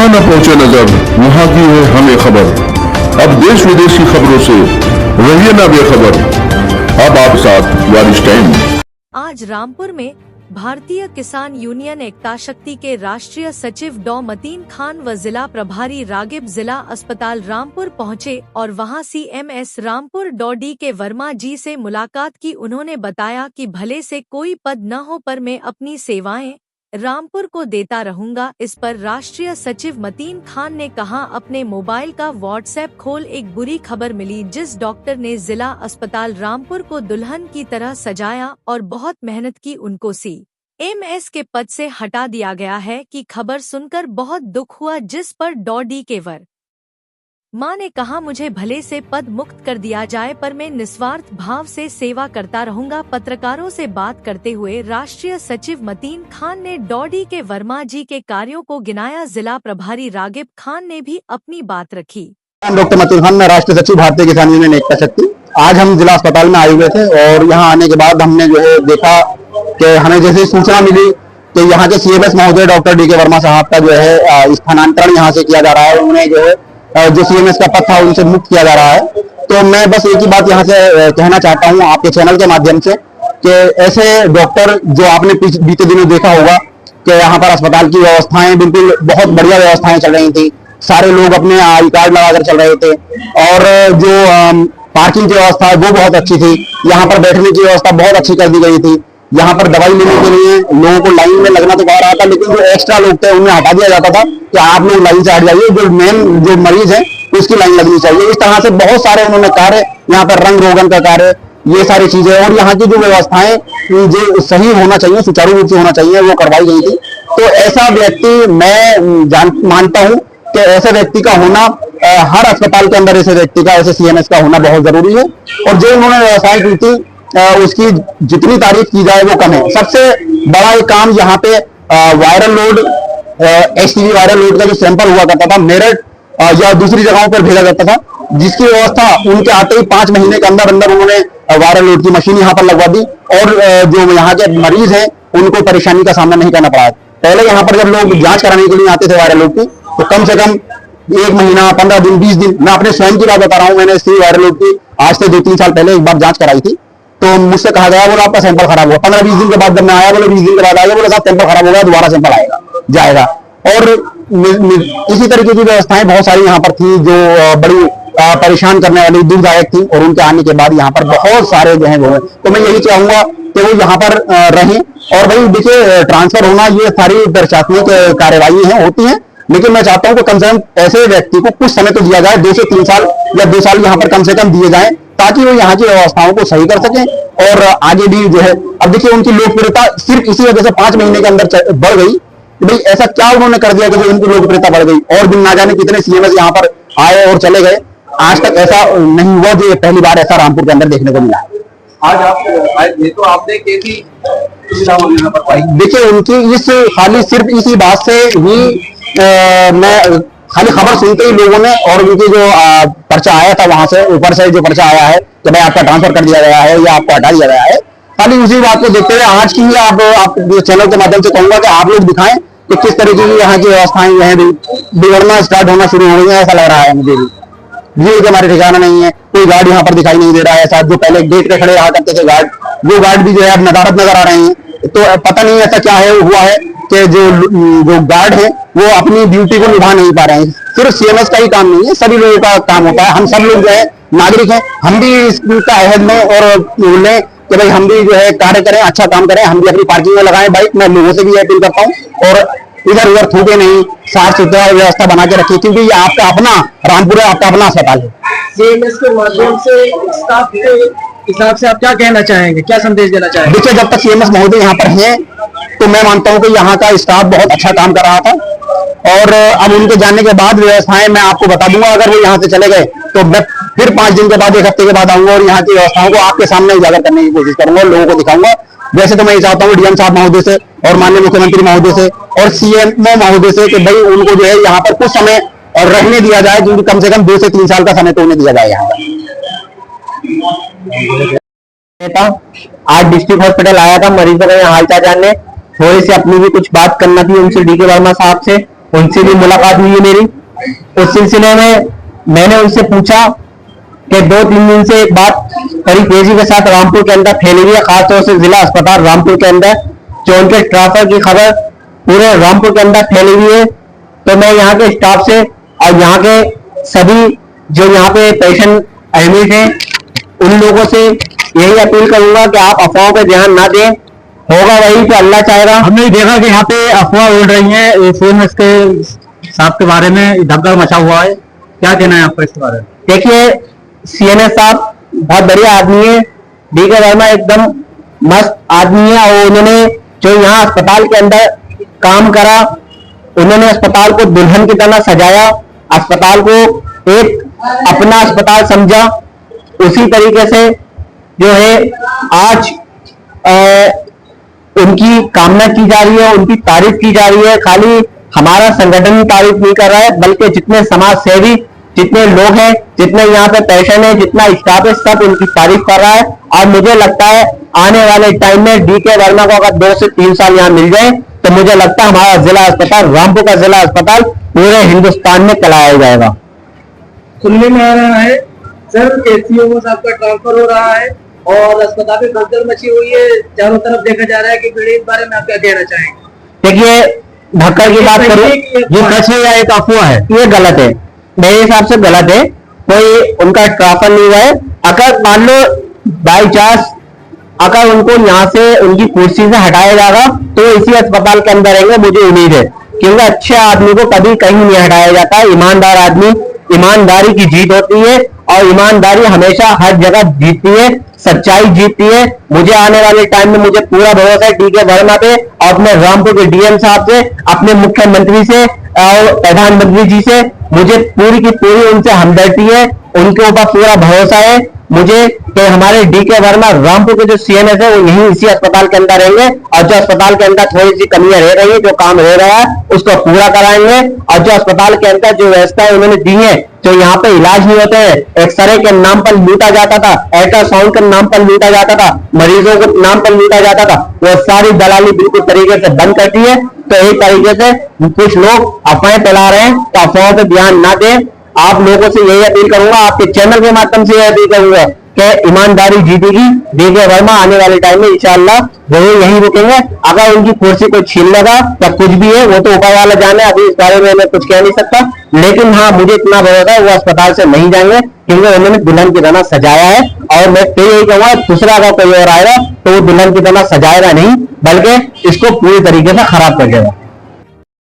जहां न पहुंचे नजर वहां की है हमें खबर। अब देश विदेश की खबरों से रहिए ना बेखबर। अब आप साथ वारिस टाइम। आज रामपुर में भारतीय किसान यूनियन एकता शक्ति के राष्ट्रीय सचिव डॉ मतीन खान व जिला प्रभारी रागिब जिला अस्पताल रामपुर पहुंचे और वहां CMS रामपुर डॉ DK वर्मा जी से मुलाकात की। उन्होंने बताया कि भले से कोई पद न हो पर मैं अपनी सेवाएं रामपुर को देता रहूंगा। इस पर राष्ट्रीय सचिव मतीन खान ने कहा, अपने मोबाइल का WhatsApp खोल एक बुरी खबर मिली जिस डॉक्टर ने जिला अस्पताल रामपुर को दुल्हन की तरह सजाया और बहुत मेहनत की, उनको CMS के पद से हटा दिया गया है कि खबर सुनकर बहुत दुख हुआ। जिस पर डॉ DK वर्मा ने कहा, मुझे भले से पद मुक्त कर दिया जाए पर मैं निस्वार्थ भाव से सेवा करता रहूंगा। पत्रकारों से बात करते हुए राष्ट्रीय सचिव मतीन खान ने डॉ DK वर्मा जी के कार्यों को गिनाया। जिला प्रभारी रागिब खान ने भी अपनी बात रखी। डॉक्टर मतीन खान, मैं राष्ट्रीय सचिव भारतीय किसान यूनियन एकता शक्ति। आज हम जिला अस्पताल में आए हुए थे और यहाँ आने के बाद हमने जो है देखा कि हमें जैसे सूचना मिली कि यहाँ के CMS महोदय डॉक्टर DK वर्मा साहब का जो है स्थानांतरण यहाँ से किया जा रहा है। उन्हें जो है जो CMS का पद था उनसे मुक्त किया जा रहा है। तो मैं बस एक ही बात यहाँ से कहना चाहता हूँ आपके चैनल के माध्यम से कि ऐसे डॉक्टर जो आपने बीते दिनों देखा होगा कि यहाँ पर अस्पताल की व्यवस्थाएं बिल्कुल बहुत बढ़िया व्यवस्थाएं चल रही थी। सारे लोग अपने आई कार्ड लगाकर चल रहे थे और जो पार्किंग की व्यवस्था है वो बहुत अच्छी थी। यहाँ पर बैठने की व्यवस्था बहुत अच्छी कर दी गई थी। यहाँ पर दवाई लेने के लिए लोगों को लाइन में लगना तो कह रहा था, लेकिन जो एक्स्ट्रा लोग थे उन्हें हटा दिया जाता था कि आप लोग लाइन से हट जाइए, जो मेन जो मरीज है उसकी लाइन लगनी चाहिए। इस तरह से बहुत सारे उन्होंने कार्य, यहाँ पर रंग रोगन का कार्य, ये सारी चीजें और यहाँ की जो व्यवस्थाएं जो सही होना चाहिए, सुचारू रूप से होना चाहिए, वो करवाई गई थी। तो ऐसा व्यक्ति मैं मानता हूँ कि ऐसे व्यक्ति का होना हर अस्पताल के अंदर, ऐसे व्यक्ति का, ऐसे CMS का होना बहुत जरूरी है। और जो उन्होंने व्यवसाय की थी उसकी जितनी तारीफ की जाए वो कम है। सबसे बड़ा एक काम यहाँ पे viral load, HTV viral load का जो सैंपल हुआ करता था मेरठ या दूसरी जगहों पर भेजा जाता था, जिसकी व्यवस्था उनके आते ही 5 महीने के अंदर अंदर उन्होंने वायरल लोड की मशीन यहाँ पर लगवा दी और जो यहाँ के मरीज हैं उनको परेशानी का सामना नहीं करना पड़ा। पहले यहाँ पर जब लोग जांच कराने के लिए आते थे वायरल लोड की, तो कम से कम 1 महीना, 15 दिन, 20 दिन, मैं अपने स्वयं की बात बता रहा हूँ, मैंने HTV वायरल लोड की आज से 2-3 साल पहले एक बार जांच कराई थी। तो मुझसे कहा गया, बोला आपका सैंपल खराब हुआ। 15-20 दिन के बाद जब मैं आया, बोले 20 दिन के बाद आया, बोला साहब सैंपल खराब हो गया, दोबारा सैंपल आएगा जाएगा। और इसी तरीके की व्यवस्थाएं बहुत सारी यहाँ पर थी जो बड़ी परेशान करने वाली, दुखदायक थी। और उनके आने के बाद यहाँ पर बहुत सारे जो है वो, तो मैं यही चाहूंगा कि वो यहाँ पर रहें। और भाई देखिए, ट्रांसफर होना ये सारी प्रशासनिक कार्यवाही है, होती है, लेकिन मैं चाहता हूँ कि कम से कम ऐसे व्यक्ति को कुछ समय तो दिया जाए, 2 से 3 साल या 2 साल यहाँ पर कम से कम दिए जाए, ताकि वो यहाँ की व्यवस्थाओं को सही कर सकें और आगे भी जो है। अब देखिए, उनकी लोकप्रियता सिर्फ इसी वजह से 5 महीने के अंदर बढ़ गई कि भाई ऐसा क्या उन्होंने कर दिया कि जो उनकी लोकप्रियता बढ़ गई। और भी ना जाने कितने CMS यहाँ पर आए और चले गए, आज तक ऐसा नहीं हुआ जो पहली बार ऐसा रामपुर के अंदर देखने को मिला। आज आप आए तो आपने कैसी सुविधा यहाँ पर पाई? देखिए, उनकी इस खाली सिर्फ इसी बात से ही मैं खाली खबर सुनते ही लोगों ने, और उनकी जो पर्चा आया था वहां से, ऊपर से जो पर्चा आया है कि भाई आपका ट्रांसफर कर दिया गया है या आपको हटा दिया गया है, खाली उसी बात को देखते हुए आज की ही आप चैनल के माध्यम से कहूंगा कि आप लोग दिखाएं कि किस तरीके की यहाँ की व्यवस्थाएं जो है बिगड़ना स्टार्ट होना शुरू हो गई है। ऐसा लग रहा है मुझे भी, भीड़ के हमारे ठिकाना नहीं है, कोई गार्ड यहाँ पर दिखाई नहीं दे रहा है। ऐसा जो पहले गेट पे खड़े रहा करते थे गार्ड, वो गार्ड भी जो है अब नदारत नजर आ रहे हैं। तो पता नहीं ऐसा क्या है हुआ है कि जो गार्ड है वो अपनी ड्यूटी को निभा नहीं पा रहे हैं। सिर्फ CMS का ही काम नहीं है, सभी लोगों का काम होता है। हम सब लोग जो है नागरिक हैं, हम भी इसका अहद में और लें कि भाई हम भी जो है कार्य करें, अच्छा काम करें, हम भी अपनी पार्किंग में लगाएं बाइक। मैं लोगों से भी अपील करता हूँ और इधर उधर थूके नहीं, साफ सुथरा व्यवस्था बना के रखिए, क्योंकि ये आपका अपना रामपुर है, आपका अपना अस्पताल है। CMS के माध्यम से स्टाफ के हिसाब से आप क्या कहना चाहेंगे, क्या संदेश देना चाहेंगे? देखिए, जब तक CMS महोदय यहाँ पर हैं तो मैं मानता हूँ कि यहाँ का स्टाफ बहुत अच्छा काम कर रहा था। और अब उनके जाने के बाद व्यवस्थाएं मैं आपको बता दूंगा। अगर वो यहाँ से चले गए तो मैं फिर 5 दिन के बाद, 1 हफ्ते के बाद आऊंगा और यहाँ की व्यवस्थाओं को आपके सामने उजागर करने की कोशिश करूंगा, लोगों को दिखाऊंगा। वैसे तो मैं ये चाहता हूँ DM साहब महोदय से और माननीय मुख्यमंत्री महोदय से और CMO महोदय से कि भाई उनको जो है यहाँ पर कुछ समय और रहने दिया जाए, क्योंकि कम से कम 2 से 3 साल का समय तो उन्हें दिया जाए यहाँ पर। आज डिस्ट्रिक्ट हॉस्पिटल आया था मरीजों का हालचाल जानने, थोड़ी सी अपनी भी कुछ बात करना थी उनसे, DK वर्मा साहब से। उनसे भी मुलाकात हुई है मेरी। उस सिलसिले में मैंने उनसे पूछा कि 2-3 दिन से एक बात बड़ी तेजी के साथ रामपुर के अंदर फैली हुई है, खासतौर से जिला अस्पताल रामपुर के अंदर, जो उनके ट्रांसफर की खबर पूरे रामपुर के अंदर फैली हुई है। तो मैं यहाँ के स्टाफ से और यहाँ के सभी जो यहाँ पे पेशेंट एडमिट हैं उन लोगों से यही अपील करूंगा कि आप अफवाहों पे ध्यान ना दें, होगा वही तो अल्लाह चाहेगा। हमने देखा कि यहाँ पे अफवाह उड़ रही है सीएमएस के साहब के बारे में, धक्का मचा हुआ है, क्या कहना है आपका इसके बारे में? देखिए, सीएमएस साहब बहुत बढ़िया आदमी है, डीके वर्मा एकदम मस्त आदमी है, और उन्होंने जो यहाँ अस्पताल के अंदर काम करा, उन्होंने अस्पताल को दुल्हन की तरह सजाया, अस्पताल को एक अपना अस्पताल समझा। उसी तरीके से जो है आज उनकी कामना की जा रही है, उनकी तारीफ की जा रही है। खाली हमारा संगठन ही तारीफ नहीं कर रहा है, बल्कि जितने समाज सेवी, जितने लोग हैं, जितने यहाँ पे पेशेंट है, जितना स्टाफ है, सब उनकी तारीफ कर रहा है। और मुझे लगता है आने वाले टाइम में डीके वर्मा को अगर 2 से 3 साल यहाँ मिल जाए तो मुझे लगता है हमारा जिला अस्पताल, रामपुर का जिला अस्पताल पूरे हिंदुस्तान में चलाया जाएगा। सुनने में आ रहा है सर के सीओ साहब का ट्रांसफर हो रहा है और अस्पताल में भगदड़ मची हुई है, चारों तरफ देखा जा रहा है कि इस बारे में आप क्या कहना चाहेंगे? देखिए, धक्का की बात करूं, ये सच है या एक अफवाह है? ये गलत है, मेरे हिसाब से गलत है। कोई उनका ट्रांसफर नहीं हुआ है। अगर मान लो बाई चांस अगर उनको यहाँ से उनकी कुर्सी से हटाया जाएगा तो इसी अस्पताल के अंदर रहेंगे, मुझे उम्मीद है, क्योंकि अच्छे आदमी को कभी कहीं नहीं हटाया जाता है। ईमानदार आदमी, ईमानदारी की जीत होती है और ईमानदारी हमेशा हर जगह जीतती है, सच्चाई जीतती है। मुझे आने वाले टाइम में मुझे पूरा भरोसा है डीके वर्मा पे और अपने रामपुर के डीएम साहब से, अपने मुख्यमंत्री से और प्रधानमंत्री जी से मुझे पूरी की पूरी उनसे हमदर्दी है, उनके ऊपर पूरा भरोसा है मुझे कि हमारे डीके वर्मा रामपुर के जो सीएमएस है वो यहीं इसी अस्पताल के अंदर रहेंगे, और जो अस्पताल के अंदर थोड़ी सी कमियां रह रही है, जो काम रह रहा है उसको पूरा कराएंगे। और जो अस्पताल के अंदर जो व्यवस्थाएं उन्होंने दी है, जो यहाँ पे इलाज नहीं होते हैं, एक्सरे के नाम पर लूटा जाता था, अल्ट्रासाउंड के नाम पर लूटा जाता था, मरीजों के नाम पर लूटा जाता था, वो सारी दलाली बिल्कुल तरीके से बंद करती है। तो एक तरीके से कुछ लोग अफवाहें फैला रहे हैं, तो अफवाहों पर ध्यान ना दें। आप लोगों से यही अपील करूंगा, आपके चैनल के माध्यम से यही अपील करूंगा कि ईमानदारी जीतेगी। डीके वर्मा आने वाले टाइम में इंशाअल्लाह जरूर यहीं रुकेंगे। अगर उनकी कुर्सी को छीन लेगा या कुछ भी है, वो तो ऊपर वाला जाने, अभी इस बारे में मैं कुछ कह नहीं सकता। लेकिन हाँ, मुझे इतना भरोसा है वो अस्पताल से नहीं जाएंगे, क्योंकि उन्होंने दुल्हन की तरह सजाया है। और मैं फिर यही कहूंगा, दूसरा अगर कोई और आएगा तो वो दुल्हन की तरह सजाएगा नहीं, बल्कि इसको पूरी तरीके से खराब कर देगा।